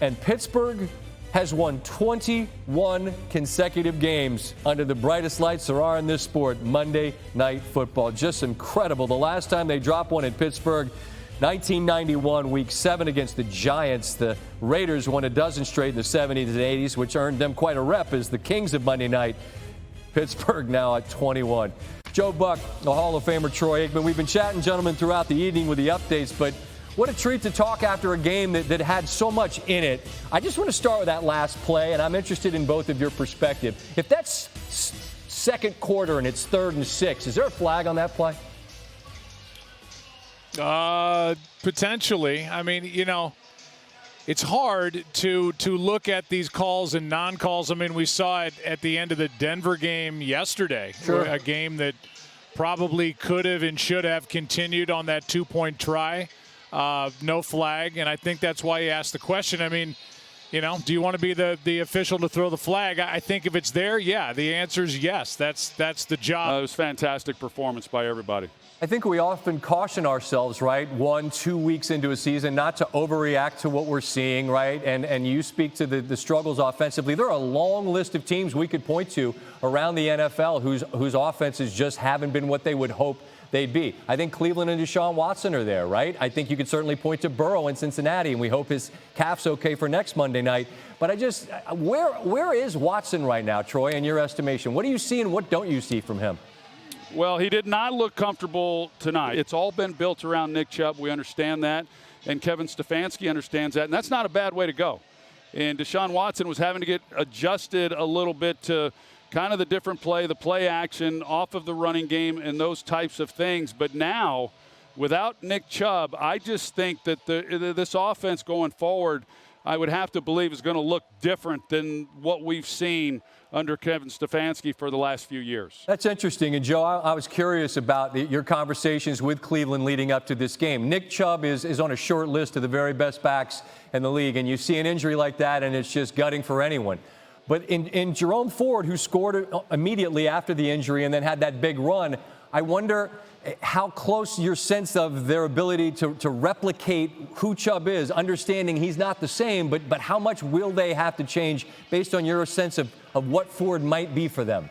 And Pittsburgh has won 21 consecutive games under the brightest lights there are in this sport, Monday Night Football. Just incredible. The last time they dropped one in Pittsburgh, 1991, Week 7 against the Giants. The Raiders won a dozen straight in the 70s and 80s, which earned them quite a rep as the kings of Monday night. Pittsburgh now at 21. Joe Buck, the Hall of Famer Troy Aikman. We've been chatting, gentlemen, throughout the evening with the updates, but what a treat to talk after a game that had so much in it. I just want to start with that last play, and I'm interested in both of your perspective. If that's second quarter and it's 3rd and 6, is there a flag on that play? Potentially. I mean, you know, it's hard to look at these calls and non-calls. I mean, we saw it at the end of the Denver game yesterday. Sure. A game that probably could have and should have continued on that 2-point try. No flag, and I think that's why he asked the question. I mean, you know, do you want to be the official to throw the flag? I think if it's there, yeah, the answer is yes. That's the job. It was fantastic performance by everybody. I think we often caution ourselves, right, 1-2 weeks into a season, not to overreact to what we're seeing, right? And you speak to the struggles offensively. There are a long list of teams we could point to around the NFL whose offenses just haven't been what they would hope they'd be. I think Cleveland and Deshaun Watson are there, right? I think you could certainly point to Burrow in Cincinnati, and we hope his calf's okay for next Monday night. But where is Watson right now, Troy, in your estimation? What do you see and what don't you see from him? Well, he did not look comfortable tonight. It's all been built around Nick Chubb. We understand that. And Kevin Stefanski understands that. And that's not a bad way to go. And Deshaun Watson was having to get adjusted a little bit to kind of the different play, the play action off of the running game and those types of things. But now, without Nick Chubb, I just think that this offense going forward, I would have to believe is going to look different than what we've seen under Kevin Stefanski for the last few years. That's interesting. And, Joe, I was curious about your conversations with Cleveland leading up to this game. Nick Chubb is on a short list of the very best backs in the league, and you see an injury like that, and it's just gutting for anyone. But in Jerome Ford, who scored immediately after the injury and then had that big run, I wonder how close your sense of their ability to replicate who Chubb is, understanding he's not the same, but how much will they have to change based on your sense of what Ford might be for them?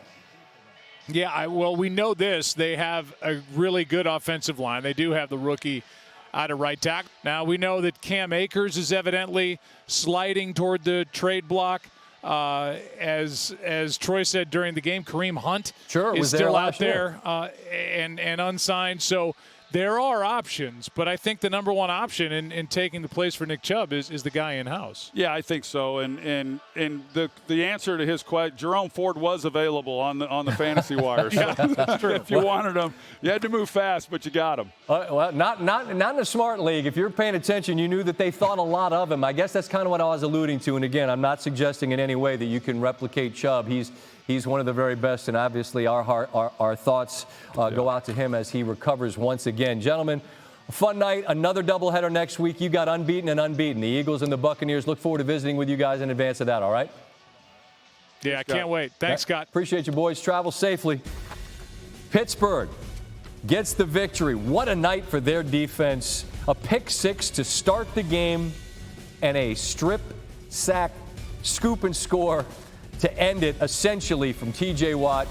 Yeah, well, we know this. They have a really good offensive line. They do have the rookie out of right tackle. Now, we know that Cam Akers is evidently sliding toward the trade block. As Troy said during the game, Kareem Hunt is still out there and unsigned. So there are options, but I think the number one option in taking the place for Nick Chubb is the guy in-house. Yeah, I think so. And the answer to his question, Jerome Ford was available on the fantasy wire. So that's true. If you wanted him, you had to move fast, but you got him. Well, not in a smart league. If you're paying attention, you knew that they thought a lot of him. I guess that's kind of what I was alluding to. And again, I'm not suggesting in any way that you can replicate Chubb. He's one of the very best, and obviously our thoughts go out to him as he recovers once again. Gentlemen, a fun night, another doubleheader next week. You got unbeaten and unbeaten. The Eagles and the Buccaneers. Look forward to visiting with you guys in advance of that, all right? Yeah, I can't wait. Thanks, Scott. Appreciate you, boys. Travel safely. Pittsburgh gets the victory. What a night for their defense. A pick six to start the game and a strip, sack, scoop, and score to end it, essentially, from T.J. Watt.